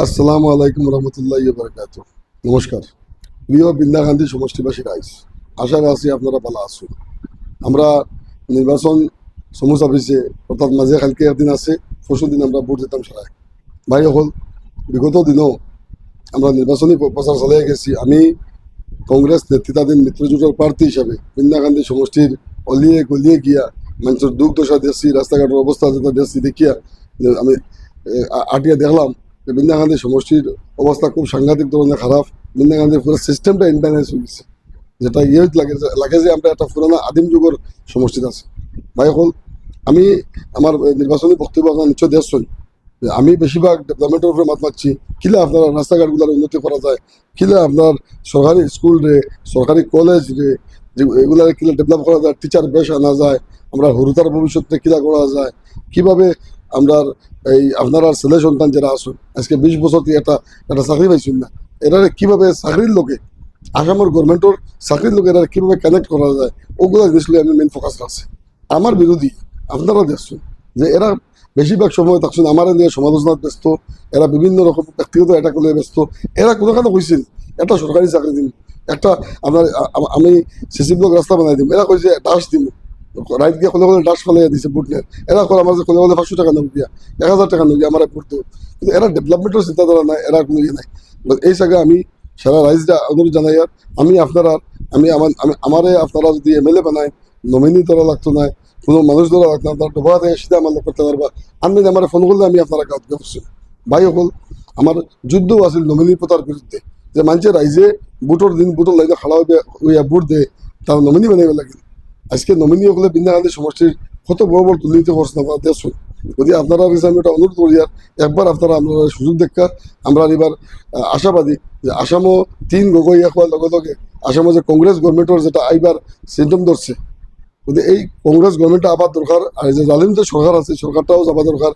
আসসালামু আলাইকুম রহমতুল্লাহ বারকাতুহ। নমস্কার প্রিয় বিন্দা গান্ধী সমষ্টিবাসী রাইস, আশা রাখছি আপনারা ভালো আছেন। আমরা নির্বাচন সমুচ অফিসে অর্থাৎ মাঝে কালকে একদিন আছে, পরশু দিন আমরা ভোট দিতাম সারায় ভাই হল। বিগত দিনও আমরা নির্বাচনী প্রচার চালিয়ে গেছি। আমি কংগ্রেস নেতৃত্বাধীন মিত্রজোটের প্রার্থী হিসাবে বিন্দা গান্ধী সমষ্টির অলিয়ে গলিয়ে গিয়া মানুষের দুঃখ দশা দেখছি, রাস্তাঘাটের অবস্থা যেটা দেখছি দেখিয়া আমি আটিয়া দেখলাম যে বিন্দা গান্ধী সমষ্টির অবস্থা খুব সাংঘাতিক ধরনের খারাপ। বিন্দা গান্ধীর পুরো সিস্টেমটা ইনব্যালেন্স হয়ে গেছে, যেটা লাগে যে আমরা একটা পুরানো আদিম যুগের সমষ্টিতে আছে। ভাই হল, আমি আমার নির্বাচনী বক্তব্য আপনার নিশ্চয় দেখছেন যে আমি বেশিরভাগ ডেভেলপমেন্টের উপরে মাত মারছি। কিলা আপনার রাস্তাঘাটগুলোর উন্নতি করা যায়, কিলা আপনার সরকারি স্কুল রে, সরকারি কলেজ রে, যে এগুলার কিলা ডেভেলপ করা যায়, টিচার বেশ আনা যায়, আমরা হরুতার ভবিষ্যতে কিলা করা যায়, কিভাবে আমরা এই আপনার ছেলে সন্তান যারা আসুন আজকে 20 বছর থেকে একটা একটা চাকরি পাইছেন না, এরা কিভাবে চাকরির লোকে আসামের গভর্নমেন্টের চাকরির লোক এরা কিভাবে কানেক্ট করা যায়, ওগুলো জিনিসগুলো আমি মেন ফোকাস রাখছি। আমার বিরোধী আপনারা দেখছেন যে এরা বেশিরভাগ সময় থাকছেন আমার নিয়ে সমালোচনার ব্যস্ত, এরা বিভিন্ন রকম ব্যক্তিগত এটা করলে ব্যস্ত। এরা কোনোখানে কইছেন একটা সরকারি চাকরি দিন, একটা আপনার আমি সিসি ব্লক রাস্তা বানাই দিম, এরা কইছে ডাস দিম, রাইট গিয়ে কোলে কোলে ডাস ফেলাই দিছে বুট নিয়ে। এরা করে আমার কোলে কোলে 500 টাকা নক দিয়া, 1000 টাকা নক দিয়া আমার পড়তে, কিন্তু এরা ডেভেলপমেন্টের চিন্তাধারা নাই, এরা কোনো ইয়ে নাই। এই জায়গায় আমি সারা রাইজটা অনুরোধ জানাই আর আমি আপনারা আমারে আপনারা যদি এমএলএ বানায়, নমিনি ধরা লাগতো না, কোনো মানুষ ধরা লাগতো না, তার ডোবা থেকে সিধা আমার লোক করতে পারবা। আমি আমার ফোন করলে আমি আপনারা কাজ করছি। ভাই হল, আমার যুদ্ধ আছিল নমিনি প্রতার বিরুদ্ধে, যে মানুষের রাইজে বুটোর দিন বুটোর লাইনে খাড়া হইয়া বুট দে, তার নমিনি বানাইবে লাগে। আজকে নমিনি হলে বিন্দা গান্ধী সমষ্টির কত বড় বড় দুর্নীতি করছেন আপনারা দেখছেন। যদি আপনারা আমি একটা অনুরোধ করি আর একবার আপনারা আপনারা সুযোগ দেখা, আমরা এবার আশাবাদী যে আসামও 3 গগৈ হওয়ার লগে লগে আসামে যে কংগ্রেস গভর্নমেন্টের যেটা আইবার সিমটম ধরছে, যদি এই কংগ্রেস গভর্নমেন্টটা আবার দরকার, আর যে জালিম যে সরকার আছে সরকারটাও যাওয়া দরকার।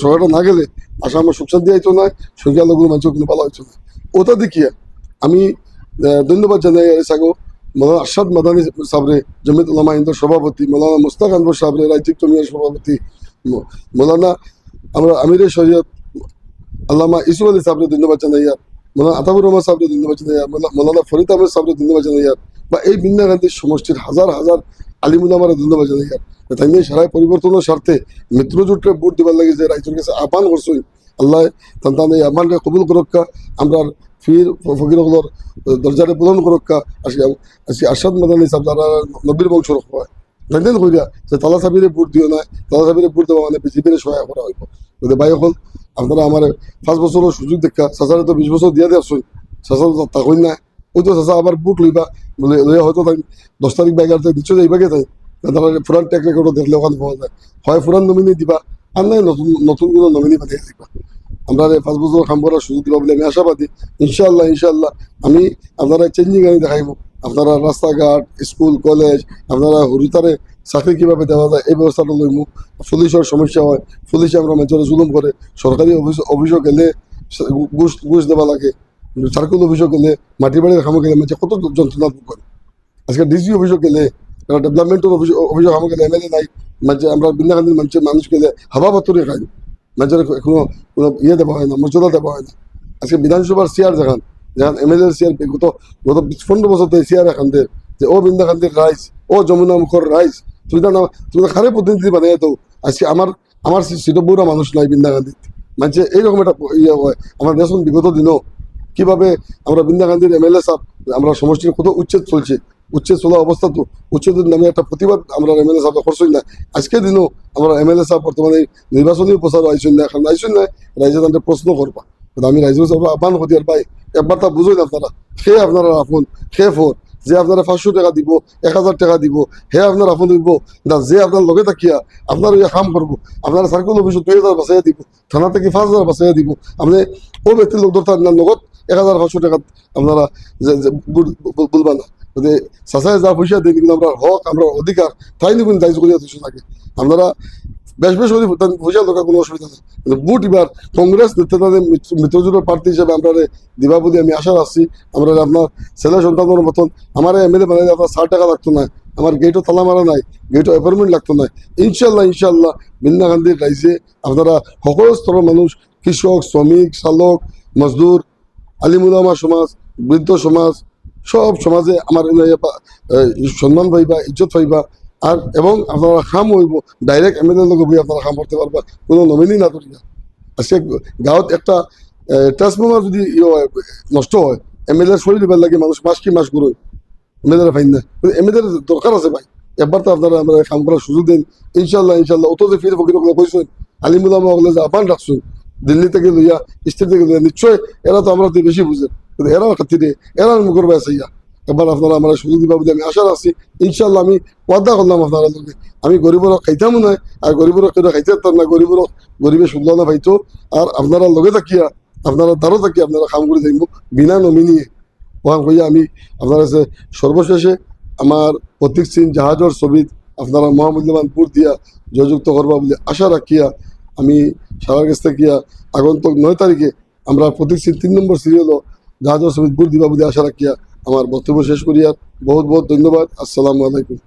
সরকারটা না গেলে আসামে সুখ শান্তি আইতো না, সংখ্যালঘু মানুষের কোনো ভালো হইতো না। ওটা দেখিয়ে আমি ধন্যবাদ জানাই সাগো মৌলানা আরশাদ মাদানী সাবরে, জমিয়ত উলামা হিন্দের সভাপতি, মৌলানা মুস্তাক আনবর সাবরে রাজ্যিক জমিয়ার সভাপতি, মৌলানা আমরা আমিরে শরীয়ত আল্লামা ইসু আলী সাবরে ধন্যবাদ জানাই আর মৌলানা আতাবুর রহমান সাবরে ধন্যবাদ জানাই আর মৌলানা ফরিদ আহমেদ সাবরে ধন্যবাদ জানাই আর বা এই বিন্দা গান্ধীর সমষ্টির হাজার হাজার আলিমুলামারা ধন্যবাদ জানাই আর তাই নিয়ে সারাই পরিবর্তনের স্বার্থে মিত্রজোটে ভোট দিবার লাগে যে রাইজের কাছে আহ্বান করছেন। আল্লাহ তান এই আহ্বানকে কবুল করক্কা, আমরা ফির ফকিরগুলোর দরজারে পূরণ করক্কা। আজকে আরশাদ মাদানী সাহেব যারা নবীর বংশ হয় জানেন কইরা যে তালা সাবিরে ভোট দিও না, তালা সাবিরে ভোট দেওয়া মানে বিজেপির সহায় করা হইব। যদি ভাই হল আপনারা আমার 5 বছরের সুযোগ দেখা, চাচারে তো 20 বছর দিয়ে দেওয়া চাচা তাকই না, ওই তো চাচা আবার বুট লইবা লইয়া হয়তো তাই 10 তারিখ বা 11 তারিখ নিশ্চয় যাইবাকে তাই তারা পুরান ট্র্যাক রেকর্ডও দেখলে ওখানে পাওয়া যায়। হয় পুরান নমিনি দিবা আর নাই নতুন নতুন কোনো নমিনি বানিয়ে দিবা। আমরা 5 বছর কাম করার সুযোগ দিবা বলে আমি আশাবাদী। ইনশাল্লাহ ইনশাল্লাহ আমি আপনারা চেঞ্জিং আনি দেখাইব, আপনারা রাস্তাঘাট স্কুল কলেজ আপনারা হরিতারে চাকরি কীভাবে দেওয়া যায় এই ব্যবস্থাটা লইব। পুলিশের সমস্যা হয়, পুলিশে আমরা মানুষের জুলুম করে, সরকারি অফিসও গেলে ঘুষ ঘুষ দেওয়া লাগে, সার্কুল অফিসও গেলে মাটি বাড়ির কামে গেলে মানুষ কত যন্ত্রণা ভোগ করে। আজকে ডিসি অফিসও গেলে, ডেভেলপমেন্টের অফিসও কামে গেলে এমএলএ নাই, মানুষ আমরা বিন্দা গান্ধীর মানুষ গেলে হাবা পাতুরে খাই, মানুষের কোনো কোনো ইয়ে দেওয়া হয় না, মর্যাদা দেওয়া হয় না। আজকে বিধানসভার চেয়ার যেখান যেখান এমএলএ চেয়ার গত 15 বছর থেকে চেয়ার এখান যে ও বিন্দা গান্ধীর রাইস, ও যমুনা মুখর রাইস, তুমি তুমি খারে প্রতিনিধি বানিয়ে দাও। আজকে আমার সিটো বুড়া মানুষ নাই বিন্দা গান্ধীর, মানে এইরকম একটা ইয়ে হয়। আমরা দেখুন বিগত দিনও কিভাবে আমরা বিন্দা গান্ধীর এমএলএ সাহেব, আমরা সমষ্টির কত উচ্ছেদ চলছে, উচ্ছেদ চলা অবস্থা তো উচ্ছেদের নামে একটা প্রতিবাদ আমরা এমএলএ সাহেব করছই না। আজকে দিনও আমরা এমএলএ সাহেব বর্তমানে নির্বাচনী প্রচার আইসুন না, এখন আইসুন না রাইজে তাদের প্রশ্ন করবা। আমি রাইজের সাহেব আহ্বান করি আর ভাই একবার তা বুঝুন আপনারা, সে আপনারা আপন সে ফোর, যে আপনারা 500 টাকা দিব 1000 টাকা দিব হে আপনার আপন দিব না, যে আপনার লগে থাকিয়া আপনার ইয়ে কাম করবো, আপনারা সার্কুল অফিসে 2000 বাঁচাইয়া দিব, থানা থেকে 5000 বাঁচাইয়া দিব। আপনি ও ব্যক্তির লোক ধরতে আপনার নগদ 1500 টাকা আপনারা বলবা না। যদি চাচাই যা পয়সা দিন কিন্তু আমরা হক আমরা অধিকার তাই নিবেন দায়িত্ব করিয়া দিচ্ছ নাকি আপনারা বেশ বেশ পয়সা দরকার কোনো অসুবিধা নেই। কিন্তু বুট এবার কংগ্রেস নেতৃত্বাধীন মিত্রজোটের প্রার্থী হিসেবে আপনার দিবা বলে আমি আশা রাখছি। আমরা আপনার ছেলে সন্তানের মতন আমার এমএলএ বানাইলে আপনার 60 টাকা লাগতো না, আমার গেটও তালা মারা নাই, গেটও অ্যাপয়েন্টমেন্ট লাগতো না। ইনশাল্লাহ ইনশাল্লাহ বিন্দা গান্ধীর রাইজে আপনারা সকল স্তরের মানুষ কৃষক, শ্রমিক, চালক, মজদুর, আলিমুলামা সমাজ, বৃদ্ধ সমাজ, সব সমাজে আমার সম্মান পাইবা, ইজ্জত পাইবা। আর এবং আপনারা কাম হইব ডাইরেক্ট এমএলএ লগে বই আপনারা কাম করতে পারবা, কোনো নমিনি না করিয়া। আজকে গাঁৱত একটা ট্রান্সফর্মার যদি নষ্ট হয়, এমএলএ সই দিবার লাগে মানুষ মাস কি মাস ঘুরে, এমএলএ ফাইন না, এমএলএ দরকার আছে ভাই। একবার তো আপনারা আমরা কাম করার সুযোগ দিন। ইনশাল্লাহ ইনশাল্লাহ অত যে ফিরে ফকির কইছেন, আলিমুলামা ওগুলো যে আহ্বান রাখছেন দিল্লি থেকে লইয়া, স্টেট থেকে লইয়া, নিশ্চয় এরা তো আমরা বেশি বুঝেন, কিন্তু এরাও খাতিরে এরা মুখর বাইসাইয়া। এবার আপনারা আমরা সুযোগ দিবা বলে আমি আশা রাখছি। ইনশাল্লাহ আমি ওয়াদা করলাম আপনারা লোকে, আমি গরিবের খাইতামও নয়, আর গরিবের কেউ খাইতে পারতাম না, গরিবের শুনল না পাইতো। আর আপনারা লগে থাকিয়া, আপনারা দ্বারও থাকিয়া আপনারা কাম করে যাইব বিনা নমিনিয়ে। ওখান কইয়া আমি আপনার কাছে সর্বশেষে আমার প্রতীক সিং জাহাজর ছবিত আপনারা মহামূল্যবান ভোট দিয়া জয়যুক্ত করবা বলে আশা রাখিয়া আমি সারা কাছ থেকে আগন্তক 9 তারিখে আমরা প্রতীক সিং 3 নম্বর সিরিয়াল জাহাজর ছবিত ভোট দিবা বলে আশা রাখিয়া আমার বক্তব্য শেষ করিয়া বহুত বহুত ধন্যবাদ। আসসালামু আলাইকুম।